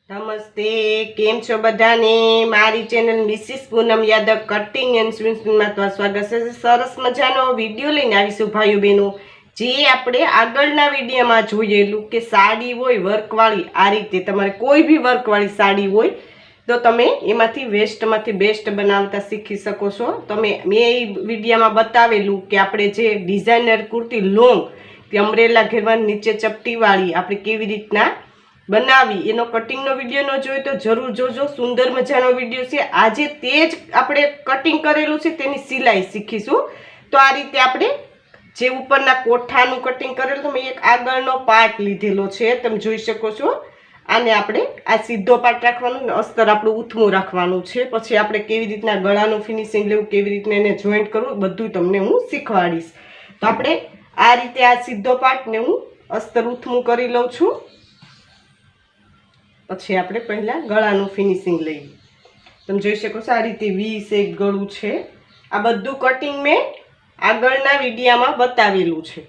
નમસ્તે, કેમ છો બધાને? મારી channel Mrs Poonam Yadav cutting and સ્વિંગમાં તો સ્વાગત છે. સરસ મજાનો વિડીયો લઈને આવીશું ભાઈઓ બહેનો. જે આપણે આગળના વિડીયોમાં જોયેલું કે સાડી હોય વર્કવાળી, આ રીતે તમારે કોઈ બી વર્કવાળી સાડી હોય તો તમે એમાંથી વેસ્ટમાંથી બેસ્ટ બનાવતા શીખી શકો છો. મેં એ વિડીયોમાં બતાવેલું કે આપણે જે ડિઝાઇનર કુર્તી લોંગ કે અમરેલા ઘેરવાની નીચે ચપટીવાળી આપણે કેવી રીતના બનાવી એનો કટિંગનો વિડીયો ન જોયો તો જરૂર જોજો. સુંદર મજાનો વિડીયો છે. આજે તે જ આપણે કટિંગ કરેલું છે તેની સિલાઈ શીખીશું. તો આ રીતે આપણે જે ઉપરના કોઠાનું કટિંગ કરેલું તમે એક આગળનો પાર્ટ લીધેલો છે, તમે જોઈ શકો છો. આને આપણે આ સીધો પાર્ટ રાખવાનો ને અસ્તર આપણું ઉથમું રાખવાનું છે. પછી આપણે કેવી રીતના ગળાનું ફિનિશિંગ લેવું, કેવી રીતના એને જોઈન્ટ કરવું, બધું તમને હું શીખવાડીશ. તો આપણે આ રીતે આ સીધો પાર્ટને હું અસ્તર ઉથમું કરી લઉં છું. પછી આપણે પહેલાં ગળાનું ફિનિશિંગ લઈએ. તમે જોઈ શકો છો આ રીતે વી શેપ ગળું છે. આ બધું કટિંગ મેં આગળના વિડીયામાં બતાવેલું છે,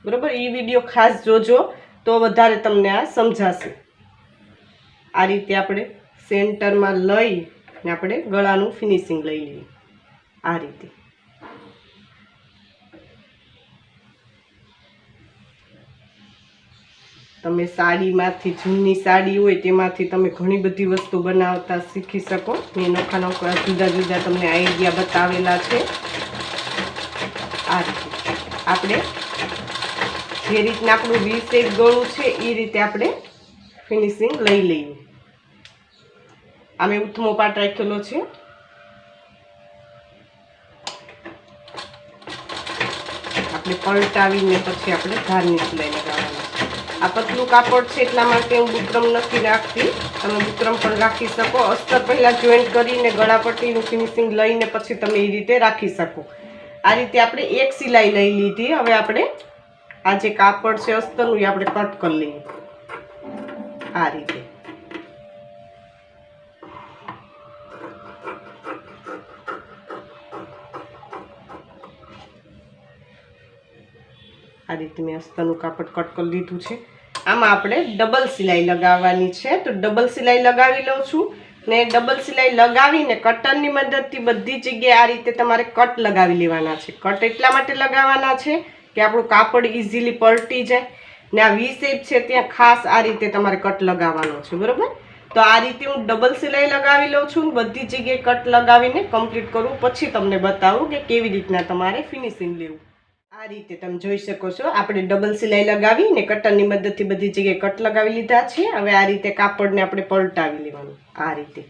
બરાબર. એ વિડીયો ખાસ જોજો તો વધારે તમને આ સમજાશે. આ રીતે આપણે સેન્ટરમાં લઈ ને આપણે ગળાનું ફિનિશિંગ લઈ લઈએ. આ રીતે તમે સાડીમાંથી, જૂની સાડી હોય તેમાંથી તમે ઘણી બધી વસ્તુ બનાવતા શીખી શકો. મેં નોખા જુદા જુદા તમને આઈડિયા બતાવેલા છે. આ રીતે આપણે જે રીતના આપણું વી શેપ ગળું છે એ રીતે આપણે ફિનિશિંગ લઈ લઈએ. આમે ઉથમો પાટ રાખેલો છે. આપણે પલટાવીને પછી આપણે ધારની સિલાઈ લગાવવાની. આ પતલું કાપડ છે એટલા માટે હું બુકરમ નથી રાખતી. તમે બુકરમ પણ રાખી શકો. અસ્તર પહેલાં જોઈન્ટ કરીને ગળાપટ્ટીનું ફિનિશિંગ લઈને પછી તમે એ રીતે રાખી શકો. આ રીતે આપણે એક સિલાઈ લઈ લીધી. હવે આપણે આ જે કાપડ છે અસ્તરનું એ આપણે કટ કરી લઈએ. આ રીતે આ રીતે મેં અસ્તરનું કાપડ કટ કરી લીધું છે. આમાં આપણે ડબલ સિલાઈ લગાવવાની છે. તો ડબલ સિલાઈ લગાવી લઉં છું ને ડબલ સિલાઈ લગાવીને કટરની મદદથી બધી જગ્યાએ આ રીતે તમારે કટ લગાવી લેવાના છે. કટ એટલા માટે લગાવવાના છે કે આપણું કાપડ ઇઝીલી પલટી જાય ને આ વી શેપ છે ત્યાં ખાસ આ રીતે તમારે કટ લગાવવાનો છે, બરાબર. તો આ રીતે હું ડબલ સિલાઈ લગાવી લઉં છું. બધી જગ્યાએ કટ લગાવીને કમ્પ્લીટ કરું પછી તમને બતાવું કે કેવી રીતના તમારે ફિનિશિંગ લેવું. આ રીતે તમે જોઈ શકો છો આપણે ડબલ સિલાઈ લગાવી ને કટરની મદદથી બધી જગ્યાએ કટ લગાવી લીધા છે. હવે આ રીતે કાપડને આપણે પલટાવી લેવાનું. આ રીતે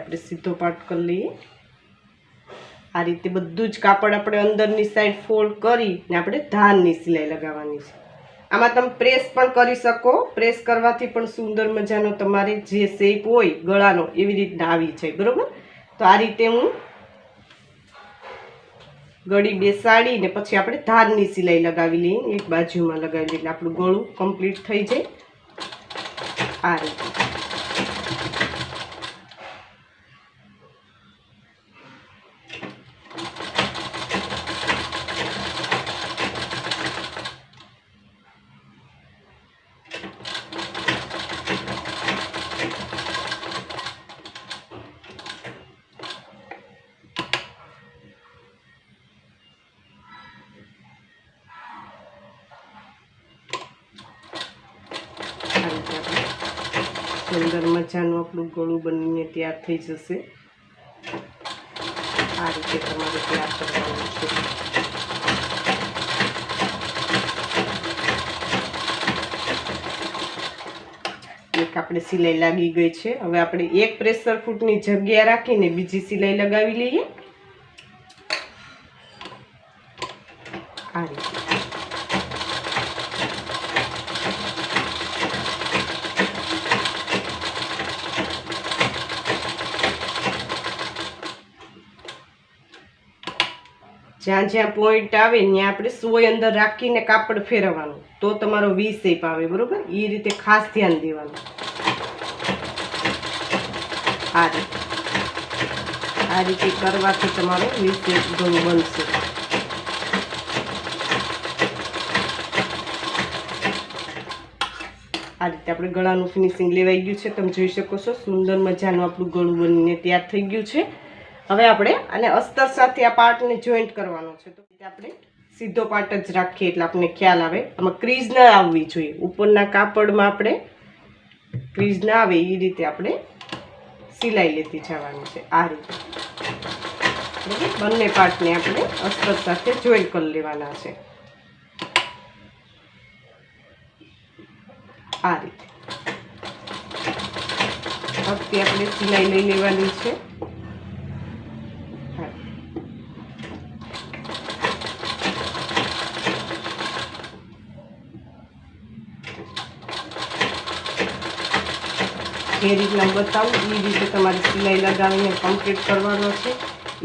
આપણે સીધો પાર્ટ કરી લઈએ. આ રીતે બધું જ કાપડ આપણે અંદરની સાઈડ ફોલ્ડ કરી ને આપણે ધારની સિલાઈ લગાવવાની છે. આમાં તમે પ્રેસ પણ કરી શકો. પ્રેસ કરવાથી પણ સુંદર મજાનો તમારે જે શેપ હોય ગળાનો એવી રીતના આવી જાય, બરાબર. તો આ રીતે હું ગળી બેસાડીને પછી આપણે ધારની સિલાઈ લગાવી લઈએ. એક બાજુમાં લગાવી લઈએ એટલે આપણું ગળું કમ્પ્લીટ થઈ જાય. આ રીતે સુંદર મજાનું આપણું ગળું બનીને તૈયાર થઈ જશે. આ રીતે તમારે તૈયાર કરવાનું છે. એક આપણે સિલાઈ લાગી ગઈ છે. હવે આપણે એક પ્રેશર ફૂટની જગ્યા રાખીને બીજી સિલાઈ લગાવી લઈએ. આ રીતે જ્યાં જ્યાં પોઈન્ટ આવે ત્યાં આપણે સોય અંદર રાખીને કાપડ ફેરવવાનું તો તમારો વી શેપ આવે, બરોબર. એ રીતે ખાસ ધ્યાન દેવાનું. આ રીતે કરવાથી તમારો વી શેપ ઘણું બનશે. આ રીતે આપણે ગળાનું ફિનિશિંગ લેવાઈ ગયું છે. તમે જોઈ શકો છો સુંદર મજાનું આપણું ગળું બનીને તૈયાર થઈ ગયું છે. હવે આપણે આને અસ્તર સાથે આ પાર્ટને જોઈન્ટ કરવાનો છે. તો આપણે સીધો પાર્ટ જ રાખીએ એટલે આપણને ખ્યાલ આવે. આમાં ક્રીઝ ન આવવી જોઈએ. ઉપરના કાપડમાં આપણે ક્રીઝ ના આવે એ રીતે આપણે સિલાઈ લેતી જવાની છે. આ રીતે બંને પાર્ટને આપણે અસ્તર સાથે જોઈન્ટ કરી લેવાના છે. આ રીતે ફક્ત આપણે સિલાઈ લઈ લેવાની છે. જે રીતના બતાવું એ રીતે તમારે સિલાઈ લગાવીને કમ્પ્લીટ કરવાનો છે.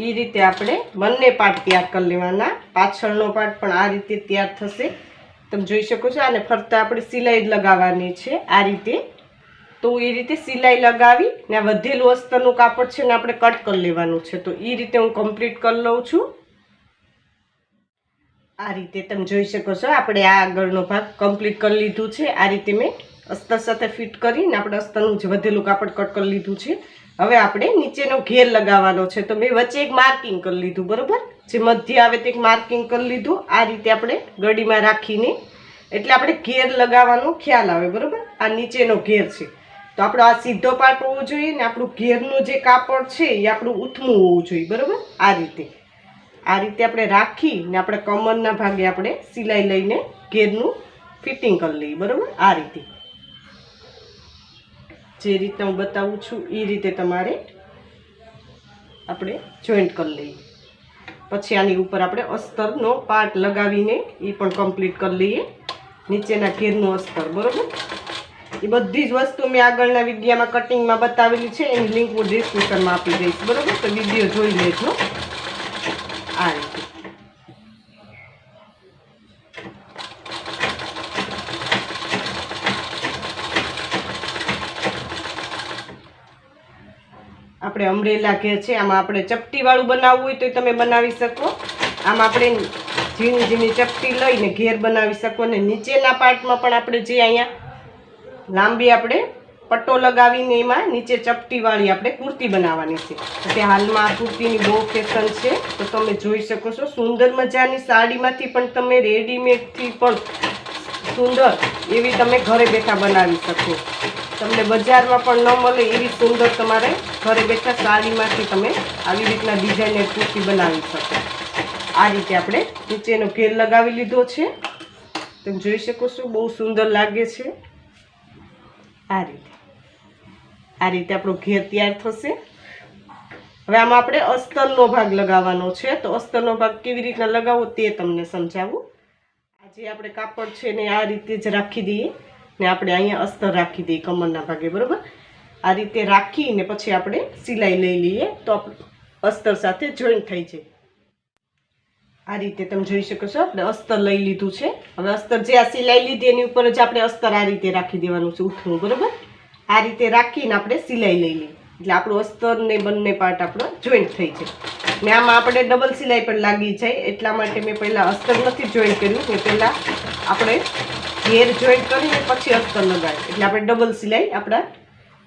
એ રીતે આપણે બંને પાર્ટ તૈયાર કરી લેવાના. પાછળનો પાર્ટ પણ આ રીતે તૈયાર થશે. તમે જોઈ શકો છો. આને ફરતા આપણે સિલાઈ લગાવવાની છે આ રીતે. તો એ રીતે સિલાઈ લગાવી ને વધેલું અસ્તરનું કાપડ છે ને આપણે કટ કરી લેવાનું છે. તો એ રીતે હું કમ્પ્લીટ કરી લઉં છું. આ રીતે તમે જોઈ શકો છો આપણે આ આગળનો ભાગ કમ્પ્લીટ કરી લીધું છે. આ રીતે મેં અસ્તર સાથે ફિટ કરીને આપણે અસ્તરનું જે વધેલું કાપડ કટ કરી લીધું છે. હવે આપણે નીચેનો ઘેર લગાવવાનો છે. તો મેં વચ્ચે એક માર્કિંગ કરી લીધું, બરોબર. જે મધ્ય આવે તે એક માર્કિંગ કરી લીધું. આ રીતે આપણે ગળીમાં રાખીને એટલે આપણે ઘેર લગાવવાનો ખ્યાલ આવે, બરોબર. આ નીચેનો ઘેર છે તો આપણો આ સીધો પાર્ટ હોવો જોઈએ ને આપણું ઘેરનું જે કાપડ છે એ આપણું ઉથમું હોવું જોઈએ, બરોબર. આ રીતે આપણે રાખીને આપણે કમરના ભાગે આપણે સિલાઈ લઈને ઘેરનું ફિટિંગ કરી લઈએ, બરોબર. આ રીતે જે રીતે હું બતાવું છું એ રીતે તમારે આપણે જોઈન્ટ કરી લઈએ. પછી આની ઉપર આપણે અસ્તરનો પાર્ટ લગાવીને એ પણ કમ્પ્લીટ કરી લઈએ. નીચેના ઘેરનું અસ્તર, બરોબર. એ બધી જ વસ્તુ મેં આગળના વિડીયોમાં કટિંગમાં બતાવેલી છે. એની લિંક હું ડિસ્ક્રિપ્શનમાં આપી દઈશ, બરોબર. તો વિડીયો જોઈ લેજો. આ રીતે આપણે અમરેલા ઘેર છે. આમાં આપણે ચપટીવાળું બનાવવું હોય તો તમે બનાવી શકો. આમાં આપણે ઝીણી ઝીણી ચપટી લઈને ઘેર બનાવી શકો. અને નીચેના પાર્ટમાં પણ આપણે જે અહીંયા લાંબી આપણે પટ્ટો લગાવીને એમાં નીચે ચપટીવાળી આપણે કુર્તી બનાવવાની છે. તે હાલમાં આ કુર્તીની બહુ ફેશન છે. તો તમે જોઈ શકો છો સુંદર મજાની સાડીમાંથી પણ તમે રેડીમેડથી પણ સુંદર એવી તમે ઘરે બેઠા બનાવી શકો. તમને બજારમાં પણ ન મળે એવી સુંદર તમારે ઘરે બેઠા સાડીમાંથી તમે આવી રીતના ડિઝાઇનર કુર્તી બનાવી શકો. આ રીતે આપણે નીચેનો ઘેર લગાવી લીધો છે. તમે જોઈ શકો છો બહુ સુંદર લાગે છે. આ રીતે આપણો ઘેર તૈયાર થશે. હવે આમાં આપણે અસ્તરનો ભાગ લગાવવાનો છે. તો અસ્તરનો ભાગ કેવી રીતના લગાવવો તે તમને સમજાવું. આ જે આપણે કાપડ છે ને આ રીતે જ રાખી દઈએ ને આપણે અહીંયા અસ્તર રાખી દઈએ કમરના ભાગે, બરોબર. આ રીતે રાખીને પછી આપણે સિલાઈ લઈ લઈએ તો અસ્તર સાથે જોઈન્ટ થઈ જાય. આ રીતે તમે જોઈ શકો છો આપણે અસ્તર લઈ લીધું છે. હવે અસ્તર જે આ સિલાઈ લીધી એની ઉપર જ આપણે અસ્તર આ રીતે રાખી દેવાનું છે ઉથમું, બરોબર. આ રીતે રાખીને આપણે સિલાઈ લઈ લઈએ એટલે આપણું અસ્તર ને બંને પાર્ટ આપણો જોઈન્ટ થઈ જાય. ને આમાં આપણે ડબલ સિલાઈ પણ લાગી જાય એટલા માટે મેં પહેલાં અસ્તર નથી જોઈન્ટ કર્યું. કે પહેલાં આપણે ઘેર જોઈન્ટ કરીને પછી અસ્તર લગાવીએ એટલે આપણે ડબલ સિલાઈ આપણા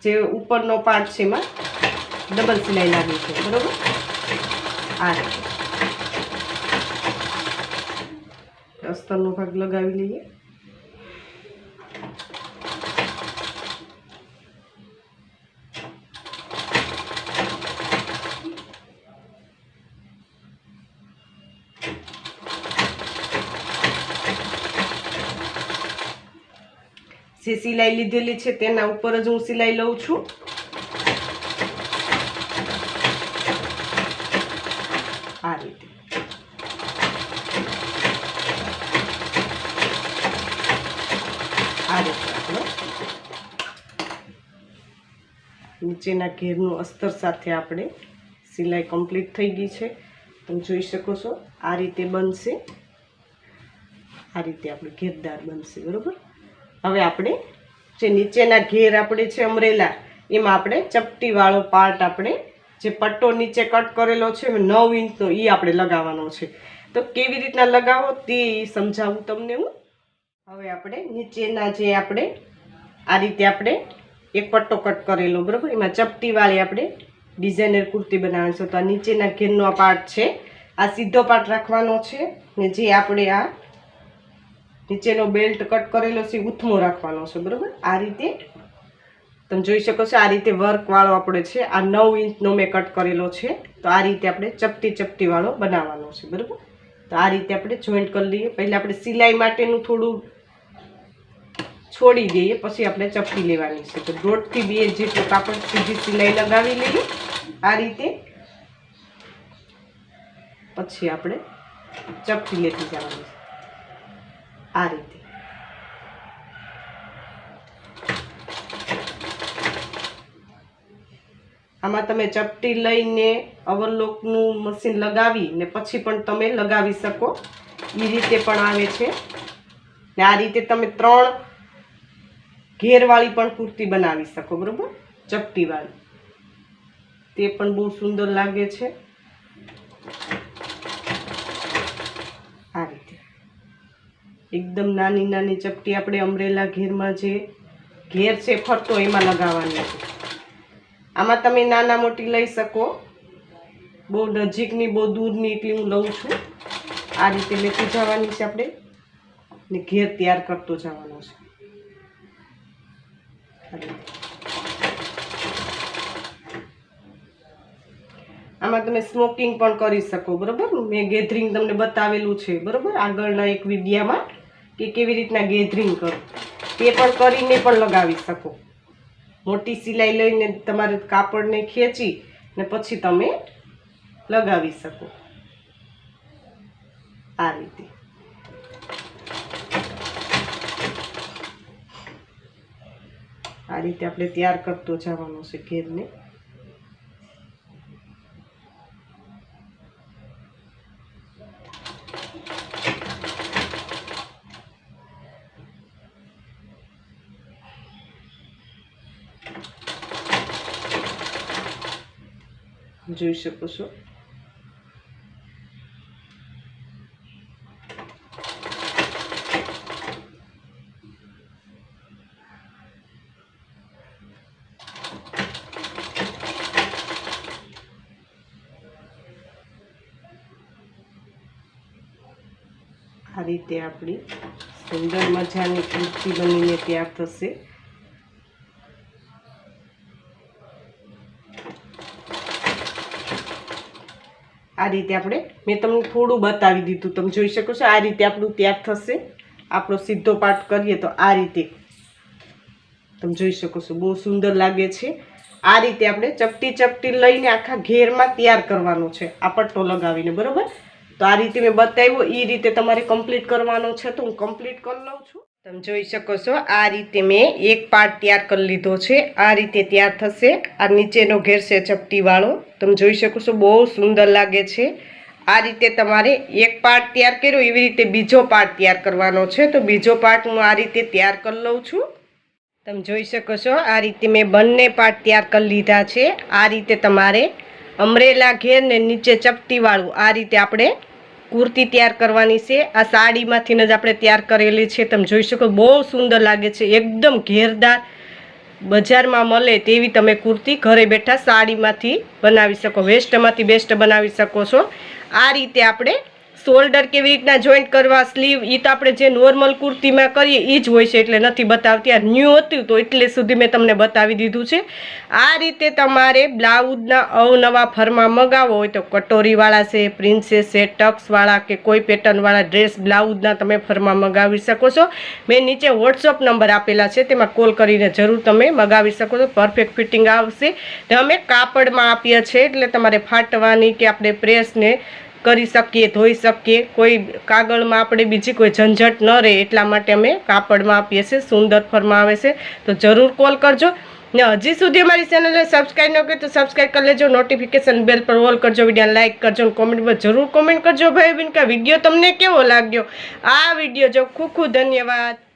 જે ઉપરનો પાર્ટ છે એમાં ડબલ સિલાઈ લાગી છે, બરોબર. આ રીતે અસ્તરનો ભાગ લગાવી લઈએ. જે સિલાઈ લીધેલી છે તેના ઉપર જ હું સિલાઈ લઉં છું. આ રીતે આપણો નીચેના ઘેરનું અસ્તર સાથે આપણે સિલાઈ કમ્પ્લીટ થઈ ગઈ છે. તમે જોઈ શકો છો આ રીતે બનશે. આ રીતે આપણે ઘેરદાર બનશે, બરોબર. હવે આપણે જે નીચેના ઘેર આપણે છે અમરેલા એમાં આપણે ચપટીવાળો પાર્ટ આપણે જે પટ્ટો નીચે કટ કરેલો છે 9 ઇંચનો એ આપણે લગાવવાનો છે. તો કેવી રીતના લગાવો તે સમજાવું તમને હું. હવે આપણે નીચેના જે આપણે આ રીતે આપણે એક પટ્ટો કટ કરેલો, બરાબર. એમાં ચપટીવાળી આપણે ડિઝાઇનર કુર્તી બનાવવાની છે. તો આ નીચેના ઘેરનો આ પાર્ટ છે, આ સીધો પાર્ટ રાખવાનો છે, ને જે આપણે આ નીચેનો બેલ્ટ કટ કરેલો છે ઉથમો રાખવાનો છે, બરાબર. આ રીતે તમે જોઈ શકો છો, આ રીતે વર્કવાળો આપણે છે. આ 9 ઇંચનો મેં કટ કરેલો છે. તો આ રીતે આપણે ચપટીવાળો બનાવવાનો છે, બરાબર. તો આ રીતે આપણે જોઈન્ટ કરી લઈએ. પહેલાં આપણે સિલાઈ માટેનું થોડું છોડી દઈએ, પછી આપણે ચપટી લેવાની છે. તો 1.5 થી 2 જેટલું કાપડ સીધી સિલાઈ લગાવી લઈએ આ રીતે. પછી આપણે ચપટી લેતી જવાની છે આ રીતે. આમાં તમે ચપટી લઈને ઓવરલોકનું મશીન લગાવી ને પછી પણ તમે લગાવી શકો, એ રીતે પણ આવે છે. ને આ રીતે તમે 3 ઘેરવાળી પણ કુર્તી બનાવી શકો, બરાબર, ચપટીવાળી. તે પણ બહુ સુંદર લાગે છે. આ રીતે એકદમ નાની નાની ચપટી આપણે અમરેલા ઘેરમાં જે ઘેર છે ફરતો એમાં લગાવવાની છે. આમાં તમે નાના મોટી લઈ શકો, બહુ નજીકની બહુ દૂરની એટલી હું લઉં છું. આ રીતે લેતી જવાની છે આપણે ને ઘેર તૈયાર કરતો જવાનો છે. આમાં તમે સ્મોકિંગ પણ કરી શકો, બરાબર. મેં ગેધરિંગ તમને બતાવેલું છે, બરાબર, આગળના એક વિડીયામાં કે કેવી રીતના ગેધરિંગ કરો, તે પણ કરીને પણ લગાવી શકો. મોટી સિલાઈ લઈને તમારે કાપડને ખેંચી ને પછી તમે લગાવી શકો આ રીતે. આ રીતે આપણે તૈયાર કરતો જવાનું છે ઘેરને. જોઈ શકો છો. આ રીતે આપણી સુંદર મજાની કુર્તી બનીને તૈયાર થશે. આ રીતે આપણે મેં તમને થોડું બતાવી દીધું, તમે જોઈ શકો છો. આ રીતે આપણું તૈયાર થશે. આપણો સીધો પાર્ટ કરીએ તો આ રીતે તમે જોઈ શકો છો, બહુ સુંદર લાગે છે. આ રીતે આપણે ચપટી લઈને આખા ઘેરમાં તૈયાર કરવાનો છે આ પટ્ટો લગાવીને, બરાબર. તો આ રીતે મેં બતાવ્યું, એ રીતે તમારે કમ્પ્લીટ કરવાનો છે. તો હું કમ્પ્લીટ કરી લઉં છું. તમે જોઈ શકો છો, આ રીતે મેં એક પાર્ટ તૈયાર કરી લીધો છે. આ રીતે તૈયાર થશે. આ નીચેનો ઘેર છે ચપટીવાળો, તમે જોઈ શકો છો, બહુ સુંદર લાગે છે. આ રીતે તમારે એક પાર્ટ તૈયાર કર્યો, એવી રીતે બીજો પાર્ટ તૈયાર કરવાનો છે. તો બીજો પાર્ટ હું આ રીતે તૈયાર કરી લઉં છું. તમે જોઈ શકો છો, આ રીતે મેં બંને પાર્ટ તૈયાર કરી લીધા છે. આ રીતે તમારે અમરેલા ઘેર ને નીચે ચપટીવાળું આ રીતે આપણે કુર્તી તૈયાર કરવાની છે. આ સાડીમાંથી જ આપણે તૈયાર કરેલી છે. તમે જોઈ શકો, બહુ સુંદર લાગે છે, એકદમ ઘેરદાર. બજારમાં મળે તેવી તમે કુર્તી ઘરે બેઠા સાડીમાંથી બનાવી શકો, વેસ્ટમાંથી બેસ્ટ બનાવી શકો છો. આ રીતે આપણે શોલ્ડર કેવી રીતના જોઈન્ટ કરવા, સ્લીવ, એ તો આપણે જે નોર્મલ કુર્તીમાં કરીએ એ જ હોય છે, એટલે નથી બતાવતી. આ ન્યૂ હતું તો એટલે સુધી મેં તમને બતાવી દીધું છે. આ રીતે તમારે બ્લાઉઝના અવનવા ફરમાં મગાવો હોય તો કટોરીવાળા છે, પ્રિન્સેસ છે, ટક્સવાળા કે કોઈ પેટર્નવાળા ડ્રેસ બ્લાઉઝના તમે ફરમાં મગાવી શકો છો. મેં નીચે વોટ્સઅપ નંબર આપેલા છે, તેમાં કોલ કરીને જરૂર તમે મગાવી શકો છો. પરફેક્ટ ફિટિંગ આવશે. ને અમે કાપડમાં આપીએ છીએ, એટલે તમારે ફાટવાની કે આપણે પ્રેસને કરી શકીએ, ધોઈ શકીએ, કોઈ કાગળમાં આપણે બીજી કોઈ ઝંઝટ ન રહે એટલા માટે અમે કાપડમાં આપીએ છીએ. સુંદર ફરમાં આવે છે. તો જરૂર કોલ કરજો. ને હજી સુધી અમારી ચેનલને સબસ્ક્રાઈબ ન કરી તો સબસ્ક્રાઈબ કરી લેજો. નોટિફિકેશન બેલ પર ઓલ કરજો. વિડીયો લાઇક કરજો. કોમેન્ટમાં જરૂર કોમેન્ટ કરજો ભાઈ બેન કે વિડીયો તમને કેવો લાગ્યો. આ વિડીયો જો ખૂબ ખૂબ ધન્યવાદ.